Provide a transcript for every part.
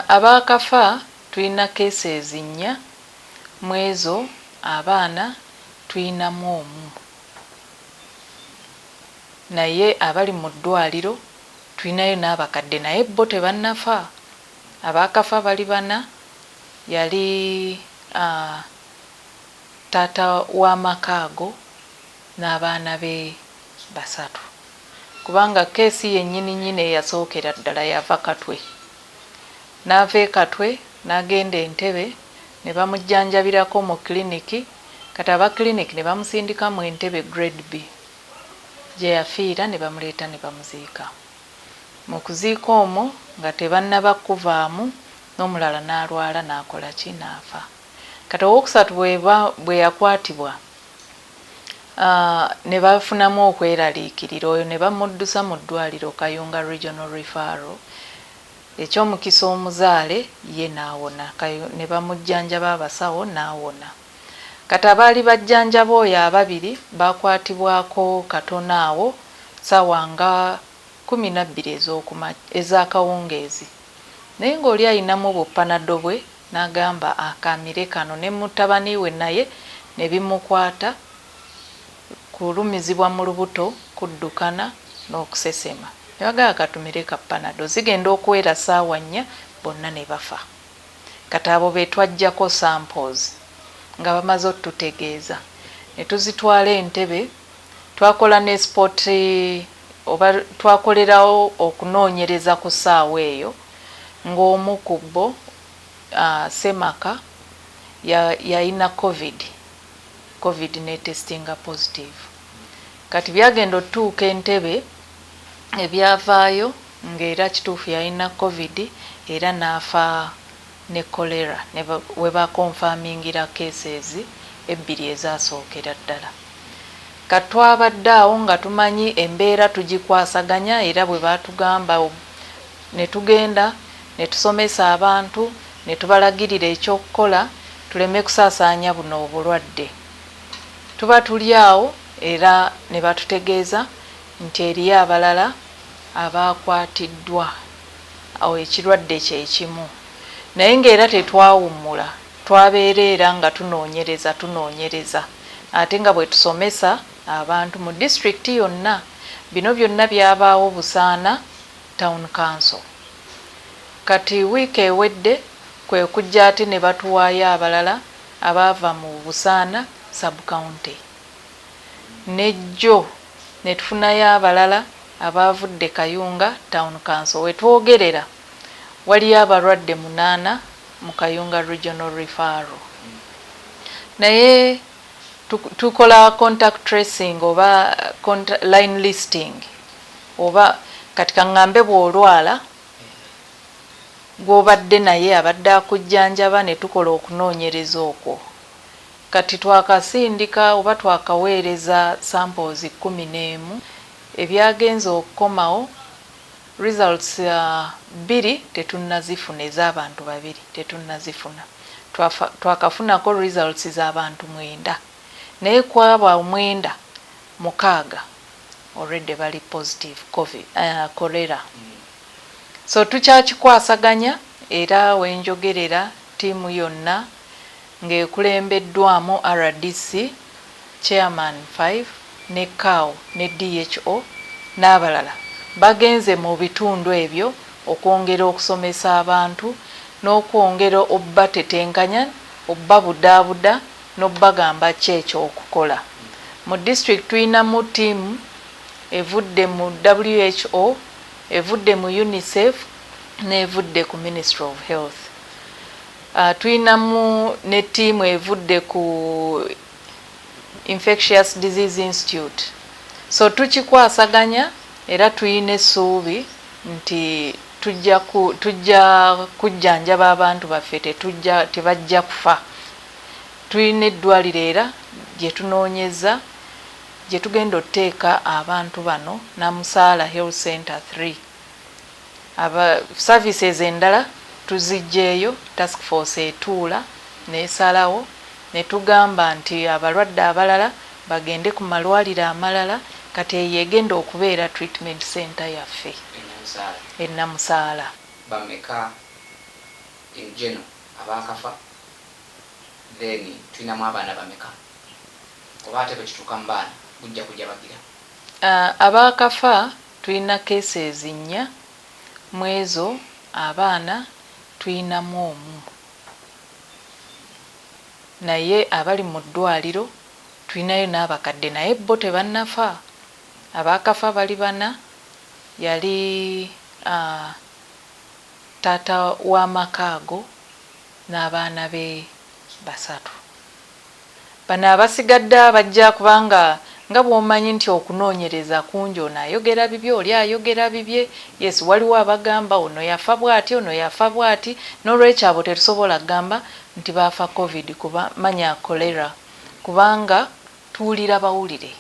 Abaakafa tulina cases 4 mu ezo abaana tulinamu omu. Naye abali mu ddwaliro tulinayo n'abakadde naye bo tebannafa. Abaakafa bali 4 yali taata w'amakaago n'abaana be 3 kubanga keesi yennyini eyasookera ddala yava Katwe. N'ava e Katwe n'agenda Entebbe ne bamujjanjabirako mu kiliniki, kati aba kiliniki ne bamusindika mu Entebbe grade B gye yafiira ne bamuleeta ne bamuziika. Mu kuziika omwo nga tebannaba kuvaamu n'omulala n'alwala n'akola ki n'afa. Kati owookusatu bwe yakwatibwa ne bafunamu okweraliikirira oyo ne bamuddusa mu ddwaliro Kayunga Regional Referral. Ekyomukisa omuzaale ye n'awona ne bamujjanjaba abasawo n'awona. Kati abaali bajjanjaba oyo ababiri bakwatibwako katono awo ssaawa nga 12 ez'akawungeezi. Naye ng'oli ayinamu bupanado bwe n'agamba akamire kano ne mutabani we naye ne bimukwata kulumizibwa mu lubuto kuddukana n'okusesema. Ne bagamba katumire ka panado zigenda okuwera ssaawa 4 bonna ne bafa. Kati abo be twajjako samples nga bamaze otutegeeza ne tuzitwala Entebbe. Twakola ne sport oba twakolerawo okunoonyereza ku ssaawa eyo ng'omu ku bo Semaka yalina covid ne testinga positive. Kati byagenda otuuka Entebbe ebyavaayo ng'era kituufu yalina covid era n'afa ne Cholera we bakonfamingira cases 2 ezaasookera ddala. Kati twabadde awo nga tumanyi embeera tugikwasaganya era bwe baatugamba ne tugenda ne tusomesa abantu ne tubalagirira ekyokukola tuleme kusaasaanya buno obulwadde. Tuba tuli awo era ne batutegeeza nti eriyo abalala abaakwatiddwa awo ekirwadde kyekimu. Naye ng'era tetwawummula, twabeera era nga tunoonyereza ate nga bwe tusomesa abantu mu district yonna. Bino byonna byabaawo Busaana Town Council. Kati wiiki ewedde kwe kujja ate ne batuwaayo abalala abaava mu Busaana sub-county. Nejjo ne tufunayo abalala abaavudde Kayunga Town Council. We twogerera waliyo abalwadde 8 mu Kayunga Regional Referral. Naye tukola contact tracing oba line listing oba kati kaŋŋambe bw'olwala gw'obadde naye abadde akujjanjaba ne tukola okunoonyereza okwo. Kati twakasindika oba twakaweereza samples 11 ebyagenza okukomawo results 2 tetunnazifuna ez'abantu 2 tetunnazifuna. Twakafunako results z'abantu 9 naye kwaba 9 6 already bali positive Kolera. So tukyakikwasaganya era wenjogerera tiimu yonna ng'ekulembeddwamu RDC chairman 5 ne CAO ne DHO n'abalala bagenze mu bitundu ebyo okwongera okusomesa abantu n'okwongera obbatetenkanya obbabudaabuda n'obbagamba ki ekyokukola. Mu district tulinamu tiimu evudde mu WHO, evudde mu UNICEF n'evudde ku Ministry of Health. Tulinamu ne tiimu evudde ku Infectious Disease Institute. So tukikwasaganya era tuyina essuubi nti tujja kujjanjaba abantu baffe tebajja kufa. Tulina eddwaliro era gye tunoonyeza gye tugenda otteeka abantu bano Namusaala Health Center 3. Services endala tuziggyeyo, task force etuula n'esalawo ne tugamba nti abalwadde abalala bagende ku malwaliro amalala kati eyo egenda okubeera treatment center yaffe e Namusaala. Bameka in general abaakafa then tulinamu abaana bameka oba ate bwe kituuka mu baana bujja kujja bagira abaakafa tulina cases 4 mu ezo abaana tulinamu omu naye abali mu ddwaliro tulinayo n'abakadde naye bo tebannafa abaakafa bali 4 yali taata w'amakaago n'abaana be 3 bano abasigadde abajja kubanga nga bw'omanyi nti okunoonyereza kungi ono ayogera bibye oli ayogera bibye yes waliwo abagamba ono yafa bw'ati ono yafa bw'ati n'olwekyo abo tetusobola kugamba nti baafa covid kuba manya Cholera kubanga tuwulira bawulire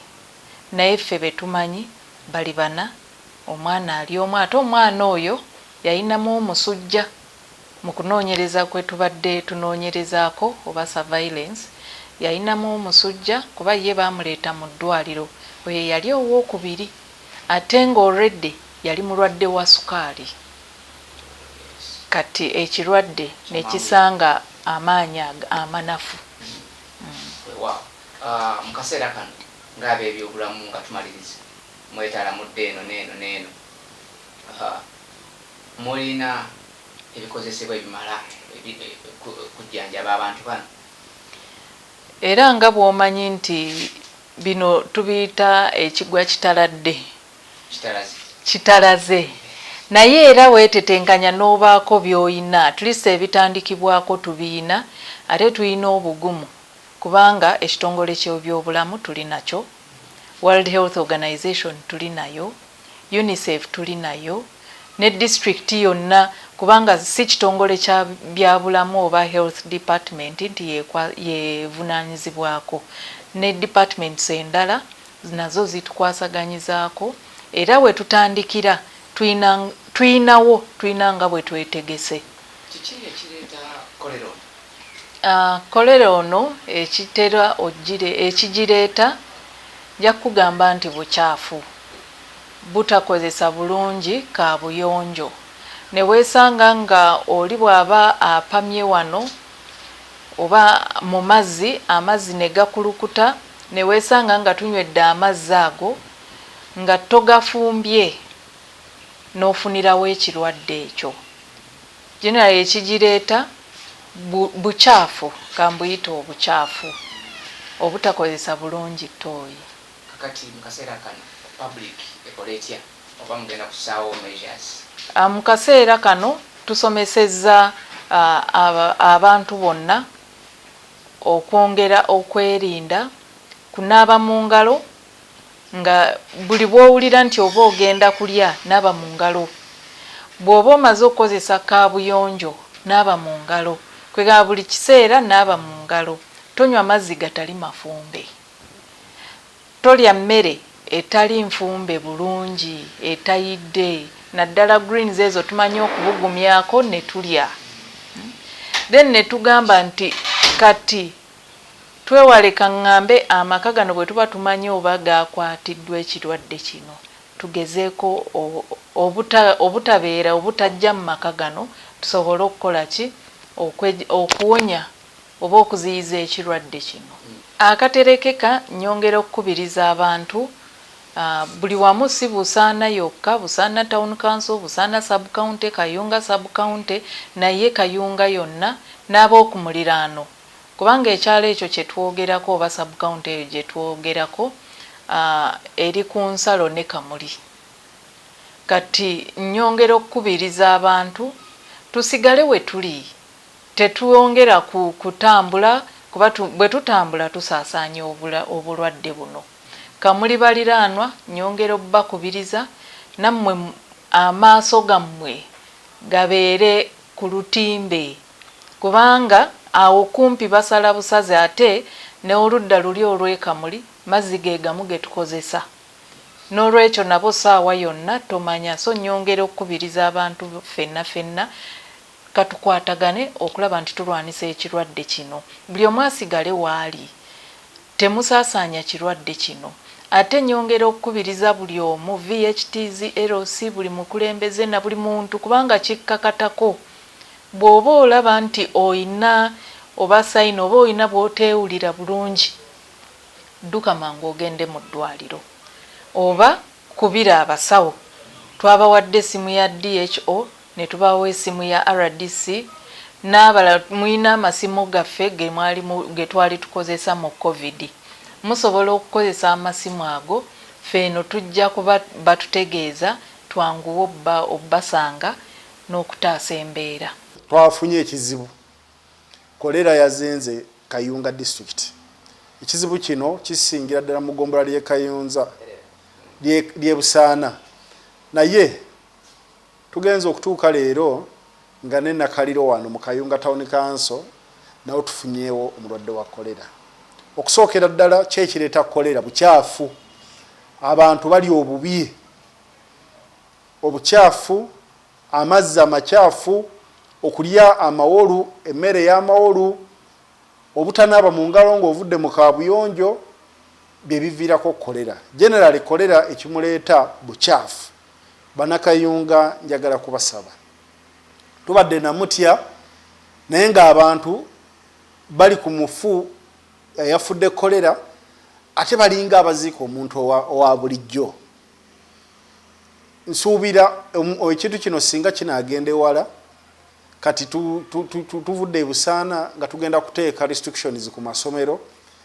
naye ffe betumanyi bali 4 omwana ali omu ate omwana oyo yayinamu omusujja mu kunoonyereza kwe tubadde tunoonyerezaako oba surveillance yayinamu omusujja kuba ye baamuleeta mu ddwaliro oyo yali owookubiri ate nga already yali mulwadde wa sukaali kati ekirwadde nekisanga amaanyi amanafu mu kaseera kano ng'abeebyobulamu nga tumaliriza mwetala mudde eno neeno mulina ebikozesebwa ebimala kujjanjaba abantu bano era nga bw'omanyi nti bino tubiyita ekigwa kitalaze naye era weetetenkanya n'obaako by'oyina tulisa ebitandikibwako tubiina ate tulina obugumu kubanga ekitongole ky'ebyobulamu tuli nakyo World Health Organization tuli nayo UNICEF tuli nayo ne district yonna kubanga si kitongole kya byabulamu oba health department nti yevunaanyizibwako ne departments endala nazo zitukwasaganyizaako era we tutandikira tulina nga bwe twetegese. Kiki ekireeta kolera? Kolera ono ekigireeta nja kugamba nti bucaafu butakozesa bulungi kaabuyonjo ne weesanga nga oli bw'aba apamye wano oba mu amazzi ne gakulukuta ne weesanga nga tunywedde amazzi ago nga togafumbye n'ofunirawo ekirwadde ekyo. Generally ekigireeta bucaafu kambuyita obucaafu obutakozesa bulungi ttooyi. Kakati mu kaseera kano public ekola etya oba mugenda kusaawo measures? Mu kaseera kano tusomesezza abantu bonna okwongera okwerinda kunaaba mu ngalo nga buli bw'owulira nti oba ogenda kulya naaba mu ngalo bw'oba omaze okukozesa kaabuyonjo naaba mu ngalo kwega buli kiseera naaba mu ngalo tonywa mazzi gatali mafumbe tolya mmere etali nfumbe bulungi etayidde naddala greens ezo tumanyi okubugumyako ne tulya then ne tugamba nti kati twewale kaŋŋambe amaka gano bwe tuba tumanyi oba gakwatiddwa ekirwadde kino tugezeeko obutabeera obutajja mu maka gano tusobole okukola ki okuwonya oba okuziyiza ekirwadde kino. Akaterekeka nyongera okukubiriza abantu buli wamu si Busaana yokka, Busaana Town Council, Busaana Sub County, Kayunga Sub County naye Kayunga yonna n'ab'okumuliraano kubanga ekyalo ekyo kye twogerako oba Sub County eyo gye twogerako eri ku nsalo ne Kamuli. Kati nyongera okukubiriza abantu tusigale we tuli tetwongera kutambula kuba bwe tutambula tusaasaanya obulwadde buno. Kamuli baliraanwa nyongera obbakubiriza nammwe amaaso gammwe gabeere ku lutimbe kubanga awo kumpi basala busaze ate ne oludda luli olw'ekamuli mazzi ge gamu ge tukozesa n'olwekyo nabo saawa yonna tomanya so nyongera okukubiriza abantu ffenna katukwatagane okulaba nti tulwanisa ekirwadde kino buli omu asigale waali temusaasaanya kirwadde kino ate nyongera okukubiriza buli omu VHTs LC buli mukulembeze na buli muntu kubanga kikkakatako bw'oba olaba nti oyina oba sayini oba oyina bw'oteewulira bulungi, dduka mangu ogende mu ddwaliro oba kubira abasawo. Twabawadde essimu ya DHO ne tubawa essimu ya RDC n'abala muyina amasimu gaffe ge twali tukozesa mu COVID. Musobola okukozesa amasimu ago, ffeeno tujja kuba batutegeeza twanguwe obbasanga n'okutaasa embeera. Twafunye ekizibu. Kolera yazenze Kayunga district. Ekizibu kino kisingira ddala mu ggombola ly'e Kayunza ly'e Busaana. Naye tugenze okutuuka leero nga ne nakaliro wano mu Kayunga Town Council nawo tufunyeewo omulwadde wa kolera. Okusookera ddala kyekireeta kolera bucaafu. Abantu bali obubi, obucaafu, amazzi amacaafu, okulya amawolu, emmere y'amawolu, obutanaaba mu ngalo ng'ovudde mu kaabuyonjo, bye biviirako kolera. Generally kolera ekimuleeta bucaafu. Bannakayunga njagala kubasaba, tubadde namutya naye ng'abantu bali ku mufu yafudde kolera ate balinga abaziika omuntu owa bulijjo. Nsuubira ekintu kino singa kinaagenda ewala, kati tuvudde e Busaana nga tugenda kuteeka restrictions ku masomero,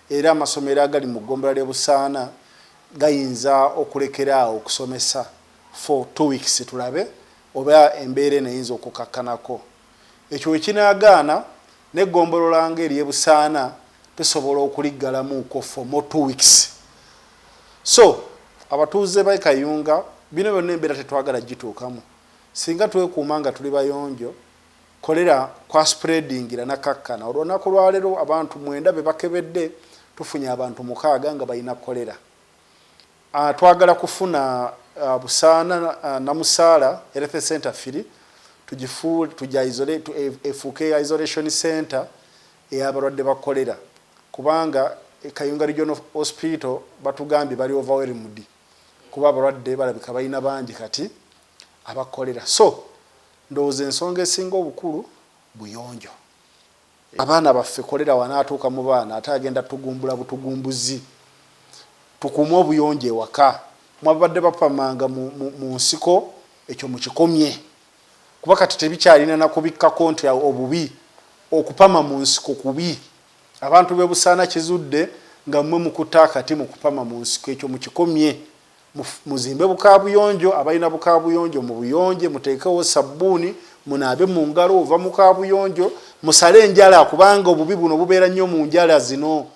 era amasomero agali mu ggombola ly'e Busaana gayinza okulekeraawo okusomesa for 2 weeks tulabe oba embeera eneyinza okukakkanako. Ekyo ekinaagaana n'eggombolo lange ery'e Busaana tusobola okuliggalamuuko for more 2 weeks. So abatuuze ba Kayunga bino byonna embeera tetwagala gituukamu. Singa twekuuma nga tuli bayonjo, kolera kwa spreadingira nakakkana. Olunaku lwaleero abantu 9 be bakebedde, tufunye abantu 6 nga balina kolera. Twagala kufuna Busaana Namusaala Health Center firi tujja efuuke isolation center ey'abalwadde ba kolera, kubanga Kayunga Regional Hospital batugambye bali overwhelmed kuba abalwadde balabika balina bangi kati abakolera. So ndowooza ensonga esinga obukulu buyonjo. Abaana baffe kolera wanaatuuka mu baana ate agenda tugumbula butugumbuzi. Tukuume obuyonjo ewaka. Mwabadde bapamanga mu nsiko, ekyo mukikomye. Kuba kati tebikyalina na kubikkako nti obubi okupama mu nsiko kubi. Abantu b'e Busaana kizudde nga mmwe mukuta akati mu kupama mu nsiko, ekyo mukikomye. Muzimbe bukaabuyonjo, abalina bukaabuyonjo mu buyonje, muteekewo sabbuuni, munaabe mu ngalo ova mu kaabuyonjo, musale enjala kubanga obubi buno bubeera nnyo mu njala zino.